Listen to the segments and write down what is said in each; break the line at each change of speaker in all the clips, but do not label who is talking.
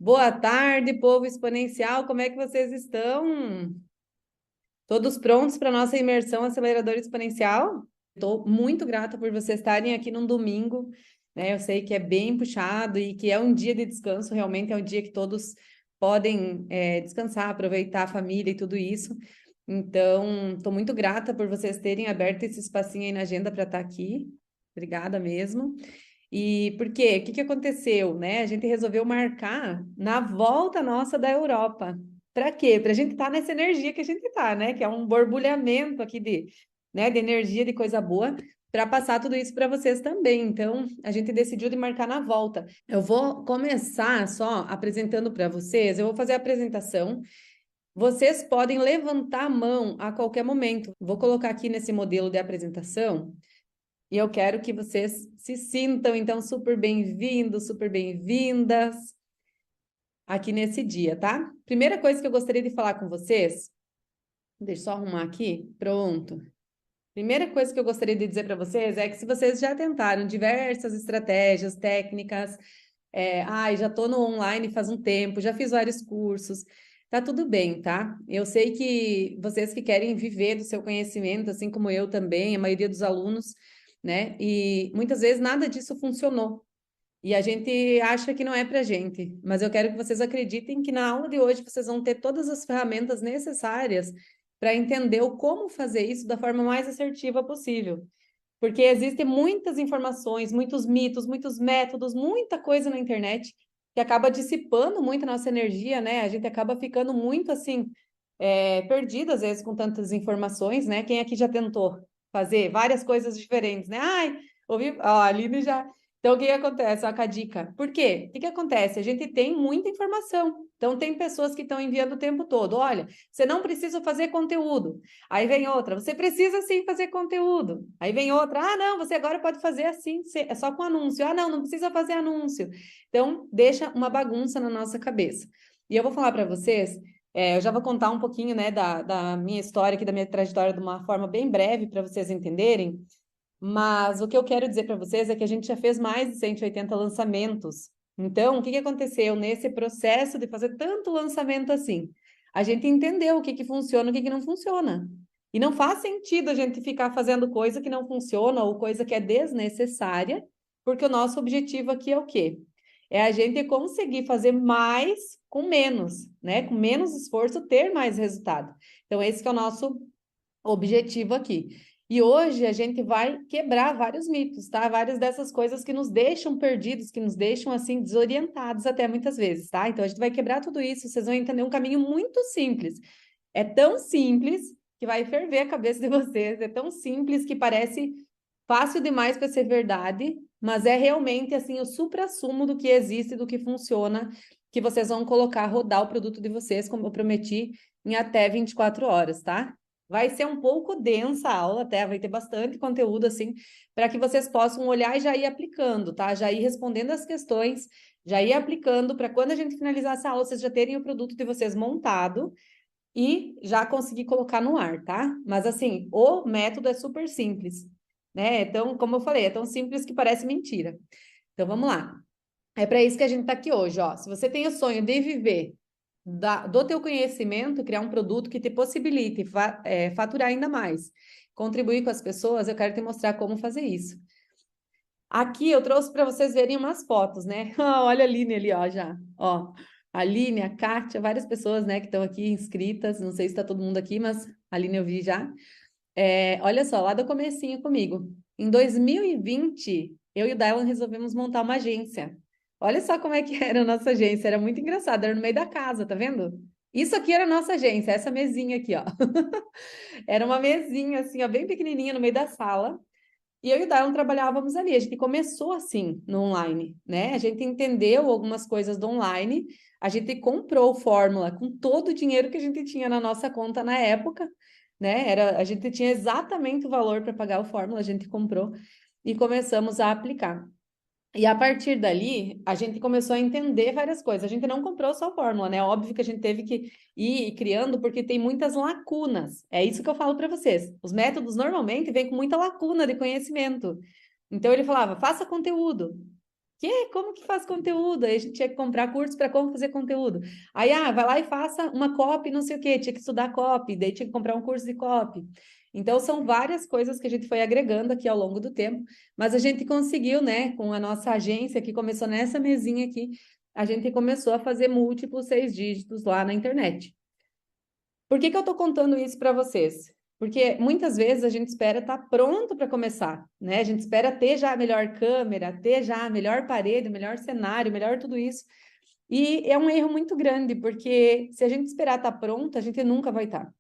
Boa tarde, povo exponencial, como é que vocês estão? Todos prontos para a nossa imersão acelerador exponencial? Estou muito grata por vocês estarem aqui num domingo, né? Eu sei que é bem puxado e que é um dia de descanso, realmente é um dia que todos podem descansar, aproveitar a família e tudo isso. Então, estou muito grata por vocês terem aberto esse espacinho aí na agenda para estar aqui. Obrigada mesmo. E por quê? O que que aconteceu, né? A gente resolveu marcar na volta nossa da Europa. Para quê? Para a gente estar nessa energia que a gente está, né? Que é um borbulhamento aqui de energia, de coisa boa, para passar tudo isso para vocês também. Então, a gente decidiu de marcar na volta. Eu vou começar só apresentando para vocês. Eu vou fazer a apresentação. Vocês podem levantar a mão a qualquer momento. Vou colocar aqui nesse modelo de apresentação. E eu quero que vocês se sintam, então, super bem-vindos, super bem-vindas aqui nesse dia, tá? Primeira coisa que eu gostaria de falar com vocês, deixa eu só arrumar aqui, pronto. Primeira coisa que eu gostaria de dizer para vocês é que se vocês já tentaram diversas estratégias, técnicas, já estou no online faz um tempo, já fiz vários cursos, tá tudo bem, tá? Eu sei que vocês que querem viver do seu conhecimento, assim como eu também, a maioria dos alunos, né? E muitas vezes nada disso funcionou. E a gente acha que não é para gente, mas eu quero que vocês acreditem que na aula de hoje vocês vão ter todas as ferramentas necessárias para entender o como fazer isso da forma mais assertiva possível. Porque existem muitas informações, muitos mitos, muitos métodos, muita coisa na internet que acaba dissipando muito a nossa energia, né? A gente acaba ficando muito assim, perdido às vezes com tantas informações, né? Quem aqui já tentou fazer várias coisas diferentes, né? Ai, ouvi, ó, a Aline já. Então, o que que acontece? Ó, com a dica. Por quê? O que que acontece? A gente tem muita informação. Então, tem pessoas que estão enviando o tempo todo. Olha, você não precisa fazer conteúdo. Aí vem outra, você precisa sim fazer conteúdo. Aí vem outra, ah, não, você agora pode fazer assim, é só com anúncio. Ah, não, não precisa fazer anúncio. Então, deixa uma bagunça na nossa cabeça. E eu vou falar para vocês, eu já vou contar um pouquinho, né, da minha história aqui, da minha trajetória, de uma forma bem breve, para vocês entenderem. Mas o que eu quero dizer para vocês é que a gente já fez mais de 180 lançamentos. Então, o que que aconteceu nesse processo de fazer tanto lançamento assim? A gente entendeu o que que funciona, o que que não funciona. E não faz sentido a gente ficar fazendo coisa que não funciona ou coisa que é desnecessária, porque o nosso objetivo aqui é o quê? É a gente conseguir fazer mais com menos, né? Com menos esforço, ter mais resultado. Então, esse que é o nosso objetivo aqui. E hoje a gente vai quebrar vários mitos, tá? Várias dessas coisas que nos deixam perdidos, que nos deixam assim desorientados até muitas vezes, tá? Então a gente vai quebrar tudo isso, vocês vão entender um caminho muito simples. É tão simples que vai ferver a cabeça de vocês, é tão simples que parece fácil demais para ser verdade, mas é realmente assim o suprassumo do que existe, do que funciona, que vocês vão colocar rodar o produto de vocês, como eu prometi, em até 24 horas, tá? Vai ser um pouco densa a aula, até vai ter bastante conteúdo assim, para que vocês possam olhar e já ir aplicando, tá? Já ir respondendo as questões, já ir aplicando para quando a gente finalizar essa aula, vocês já terem o produto de vocês montado e já conseguir colocar no ar, tá? Mas assim, o método é super simples, né? Então, como eu falei, é tão simples que parece mentira. Então, vamos lá. É para isso que a gente está aqui hoje, ó. Se você tem o sonho de viver do teu conhecimento, criar um produto que te possibilite faturar ainda mais, contribuir com as pessoas, eu quero te mostrar como fazer isso. Aqui eu trouxe para vocês verem umas fotos, né? Olha a Aline ali, ó, já. Ó, a Aline, a Kátia, várias pessoas, né, que estão aqui inscritas. Não sei se está todo mundo aqui, mas a Aline eu vi já. Olha só, lá do comecinho comigo. Em 2020, eu e o Dylan resolvemos montar uma agência. Olha só como é que era a nossa agência. Era muito engraçado, era no meio da casa, tá vendo? Isso aqui era a nossa agência, essa mesinha aqui, ó. Era uma mesinha, assim, ó, bem pequenininha no meio da sala. E eu e o Darlan trabalhávamos ali. A gente começou assim no online, né? A gente entendeu algumas coisas do online. A gente comprou o Fórmula com todo o dinheiro que a gente tinha na nossa conta na época, né? A gente tinha exatamente o valor para pagar o Fórmula, a gente comprou e começamos a aplicar. E a partir dali, a gente começou a entender várias coisas. A gente não comprou só a fórmula, né? Óbvio que a gente teve que ir criando, porque tem muitas lacunas. É isso que eu falo para vocês. Os métodos normalmente vêm com muita lacuna de conhecimento. Então ele falava, faça conteúdo. O Que? Como que faz conteúdo? Aí a gente tinha que comprar curso para como fazer conteúdo. Aí, vai lá e faça uma copy, não sei o quê, tinha que estudar copy, daí tinha que comprar um curso de copy. Então, são várias coisas que a gente foi agregando aqui ao longo do tempo, mas a gente conseguiu, né, com a nossa agência, que começou nessa mesinha aqui, a gente começou a fazer múltiplos 6 dígitos lá na internet. Por que que eu estou contando isso para vocês? Porque muitas vezes a gente espera estar pronto para começar, né? A gente espera ter já a melhor câmera, ter já a melhor parede, o melhor cenário, melhor tudo isso. E é um erro muito grande, porque se a gente esperar estar pronto, a gente nunca vai estar.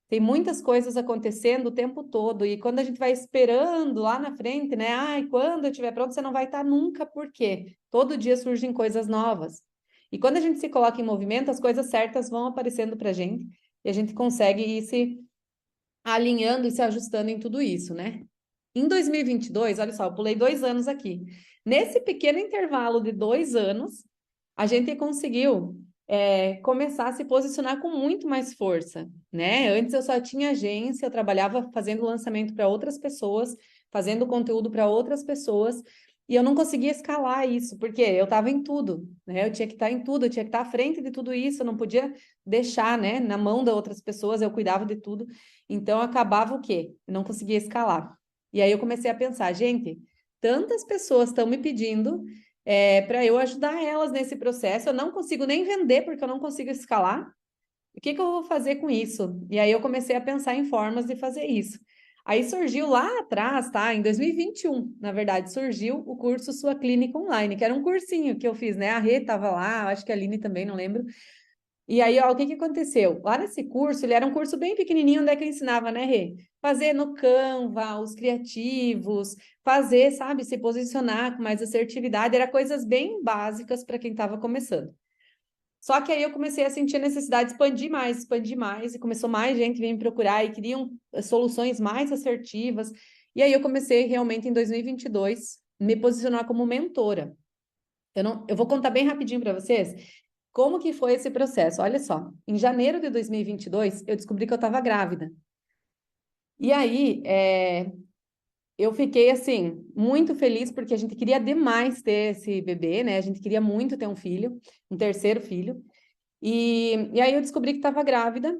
Tem muitas coisas acontecendo o tempo todo, e quando a gente vai esperando lá na frente, né? Ai, quando eu estiver pronto, você não vai estar nunca, por quê? Todo dia surgem coisas novas. E quando a gente se coloca em movimento, as coisas certas vão aparecendo para a gente, e a gente consegue ir se alinhando e se ajustando em tudo isso, né? Em 2022, olha só, eu pulei 2 anos aqui. Nesse pequeno intervalo de 2 anos, a gente conseguiu começar a se posicionar com muito mais força, né? Antes eu só tinha agência, eu trabalhava fazendo lançamento para outras pessoas, fazendo conteúdo para outras pessoas, e eu não conseguia escalar isso, porque eu estava em tudo, né? Eu tinha que estar em tudo, eu tinha que estar à frente de tudo isso, eu não podia deixar, né, na mão de outras pessoas, eu cuidava de tudo. Então acabava o quê? Eu não conseguia escalar. E aí eu comecei a pensar, gente, tantas pessoas estão me pedindo para eu ajudar elas nesse processo. Eu não consigo nem vender porque eu não consigo escalar. O que que eu vou fazer com isso? E aí eu comecei a pensar em formas de fazer isso. Aí surgiu lá atrás, tá? Em 2021, na verdade, surgiu o curso Sua Clínica Online, que era um cursinho que eu fiz, né? A Rê estava lá, acho que a Aline também, não lembro. E aí, ó, o que que aconteceu? Lá nesse curso, ele era um curso bem pequenininho, onde é que eu ensinava, né, Rê? Fazer no Canva, os criativos, fazer, sabe, se posicionar com mais assertividade, era coisas bem básicas para quem estava começando. Só que aí eu comecei a sentir a necessidade de expandir mais, e começou mais gente vir me procurar e queriam soluções mais assertivas. E aí eu comecei realmente em 2022 me posicionar como mentora. Eu vou contar bem rapidinho para vocês como que foi esse processo. Olha só, em janeiro de 2022, eu descobri que eu estava grávida. E aí, eu fiquei, assim, muito feliz, porque a gente queria demais ter esse bebê, né? A gente queria muito ter um filho, um terceiro filho. E aí eu descobri que estava grávida.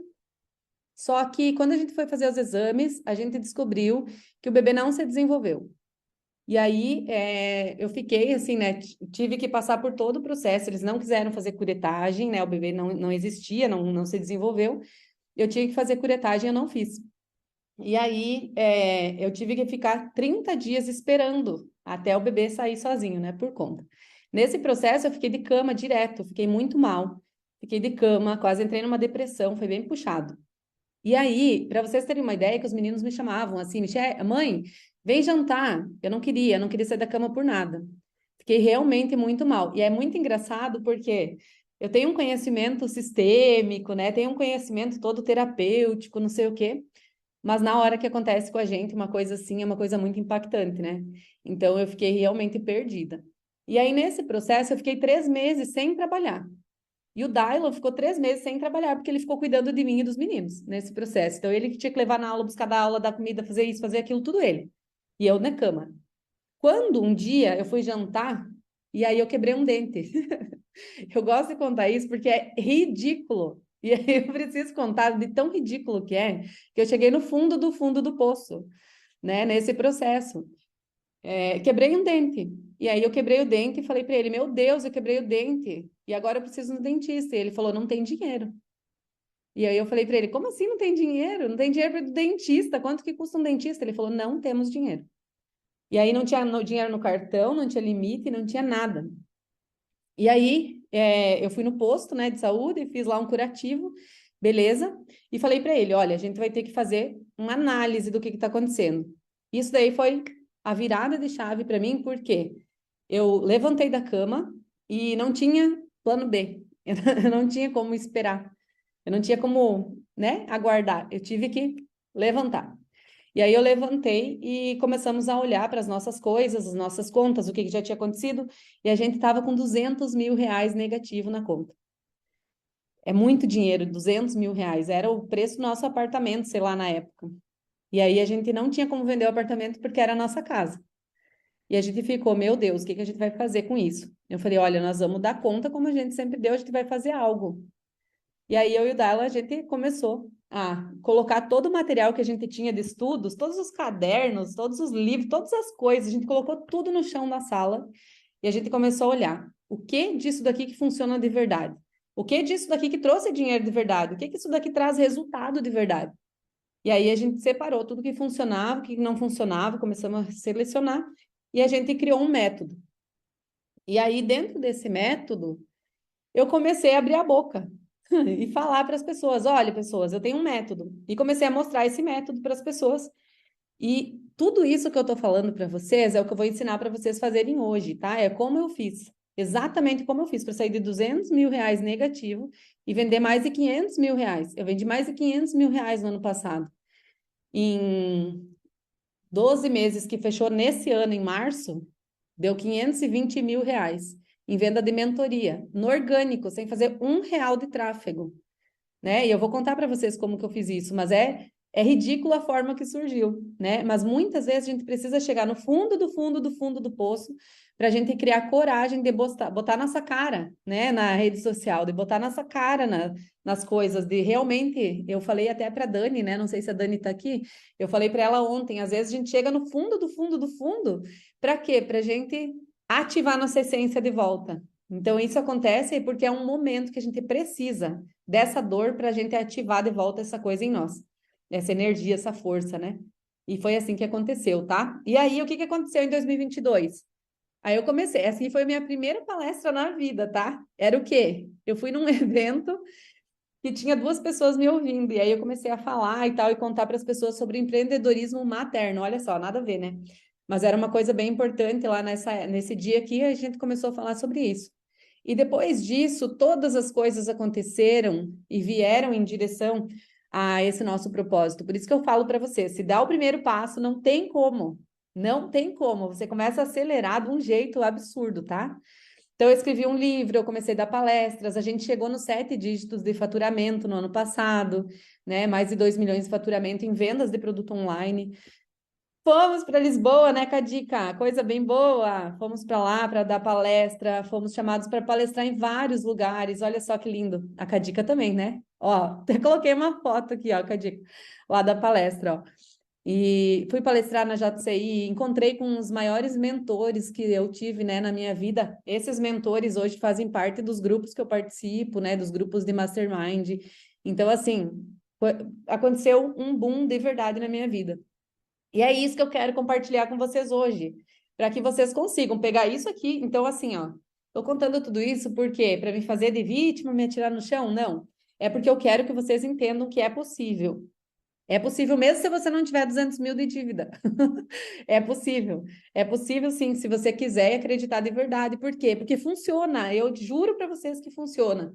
Só que quando a gente foi fazer os exames, a gente descobriu que o bebê não se desenvolveu. E aí, eu fiquei assim, né? Tive que passar por todo o processo. Eles não quiseram fazer curetagem, né? O bebê não existia, não se desenvolveu. Eu tinha que fazer curetagem, eu não fiz. E aí, eu tive que ficar 30 dias esperando até o bebê sair sozinho, né? Por conta. Nesse processo, eu fiquei de cama direto, fiquei muito mal. Fiquei de cama, quase entrei numa depressão, foi bem puxado. E aí, para vocês terem uma ideia, que os meninos me chamavam assim, Michelle, mãe, vem jantar. Eu não queria sair da cama por nada. Fiquei realmente muito mal. E é muito engraçado porque eu tenho um conhecimento sistêmico, né? Tenho um conhecimento todo terapêutico, não sei o quê. Mas na hora que acontece com a gente, uma coisa assim é uma coisa muito impactante, né? Então eu fiquei realmente perdida. E aí, nesse processo, eu fiquei 3 meses sem trabalhar. E o Dylan ficou 3 meses sem trabalhar, porque ele ficou cuidando de mim e dos meninos nesse processo. Então, ele que tinha que levar na aula, buscar da aula, dar comida, fazer isso, fazer aquilo, tudo ele. E eu na cama. Quando um dia eu fui jantar, e aí eu quebrei um dente. Eu gosto de contar isso porque é ridículo. E aí eu preciso contar de tão ridículo que eu cheguei no fundo do poço, né, nesse processo. Quebrei um dente. E aí eu quebrei o dente e falei para ele: Meu Deus, eu quebrei o dente. E agora eu preciso no dentista. E ele falou: Não tem dinheiro. E aí eu falei para ele: Como assim não tem dinheiro? Não tem dinheiro para o dentista? Quanto que custa um dentista? Ele falou: Não temos dinheiro. E aí não tinha dinheiro no cartão, não tinha limite, não tinha nada. E aí eu fui no posto, né, de saúde, fiz lá um curativo, beleza? E falei para ele: Olha, a gente vai ter que fazer uma análise do que está acontecendo. Isso daí foi a virada de chave para mim, porque eu levantei da cama e não tinha plano B. Eu não tinha como esperar. Eu não tinha como, né, aguardar. Eu tive que levantar. E aí eu levantei e começamos a olhar para as nossas coisas, as nossas contas, o que já tinha acontecido, e a gente estava com 200 mil reais negativo na conta. É muito dinheiro, 200 mil reais. Era o preço do nosso apartamento, sei lá, na época. E aí a gente não tinha como vender o apartamento porque era a nossa casa. E a gente ficou, meu Deus, o que que a gente vai fazer com isso? Eu falei, olha, nós vamos dar conta como a gente sempre deu, a gente vai fazer algo. E aí eu e o Dala, a gente começou a colocar todo o material que a gente tinha de estudos, todos os cadernos, todos os livros, todas as coisas, a gente colocou tudo no chão da sala e a gente começou a olhar o que disso daqui que funciona de verdade, o que disso daqui que trouxe dinheiro de verdade, o que que isso daqui traz resultado de verdade. E aí a gente separou tudo que funcionava, o que não funcionava, começamos a selecionar e a gente criou um método. E aí, dentro desse método, eu comecei a abrir a boca e falar para as pessoas: olha, pessoas, eu tenho um método. E comecei a mostrar esse método para as pessoas. E tudo isso que eu estou falando para vocês é o que eu vou ensinar para vocês fazerem hoje, tá? É como eu fiz. Exatamente como eu fiz para sair de 200 mil reais negativo e vender mais de 500 mil reais. Eu vendi mais de 500 mil reais no ano passado. Em 12 meses que fechou nesse ano, em março, deu 520 mil reais em venda de mentoria, no orgânico, sem fazer R$ 1 de tráfego, né? E eu vou contar para vocês como que eu fiz isso, mas é ridícula a forma que surgiu, né? Mas muitas vezes a gente precisa chegar no fundo do fundo do fundo do poço para a gente criar coragem de botar nossa cara, né, na rede social, de botar nossa cara nas coisas, de realmente, eu falei até para a Dani, né? Não sei se a Dani está aqui, eu falei para ela ontem, às vezes a gente chega no fundo do fundo do fundo, para quê? Para a gente ativar nossa essência de volta. Então, isso acontece porque é um momento que a gente precisa dessa dor para a gente ativar de volta essa coisa em nós, essa energia, essa força, né? E foi assim que aconteceu, tá? E aí, o que que aconteceu em 2022? Aí eu comecei, assim foi a minha primeira palestra na vida, tá? Era o quê? Eu fui num evento que tinha duas pessoas me ouvindo, e aí eu comecei a falar e tal, e contar para as pessoas sobre empreendedorismo materno. Olha só, nada a ver, né? Mas era uma coisa bem importante lá nesse dia aqui, a gente começou a falar sobre isso. E depois disso, todas as coisas aconteceram e vieram em direção a esse nosso propósito. Por isso que eu falo para você, se dá o primeiro passo, não tem como. Não tem como. Você começa a acelerar de um jeito absurdo, tá? Então, eu escrevi um livro, eu comecei a dar palestras, a gente chegou nos 7 dígitos de faturamento no ano passado, né? Mais de 2 milhões de faturamento em vendas de produto online. Fomos para Lisboa, né, Cadica? Coisa bem boa. Fomos para lá para dar palestra, fomos chamados para palestrar em vários lugares. Olha só que lindo. A Cadica também, né? Ó, até coloquei uma foto aqui, ó, Cadica, lá da palestra, ó. E fui palestrar na JCI, encontrei com os maiores mentores que eu tive, né, na minha vida. Esses mentores hoje fazem parte dos grupos que eu participo, né, dos grupos de mastermind. Então, assim, aconteceu um boom de verdade na minha vida. E é isso que eu quero compartilhar com vocês hoje, para que vocês consigam pegar isso aqui. Então, assim, ó, tô contando tudo isso porque para me fazer de vítima, me atirar no chão? Não. É porque eu quero que vocês entendam que é possível. É possível mesmo se você não tiver 200 mil de dívida. É possível. É possível sim, se você quiser acreditar de verdade. Por quê? Porque funciona. Eu juro para vocês que funciona.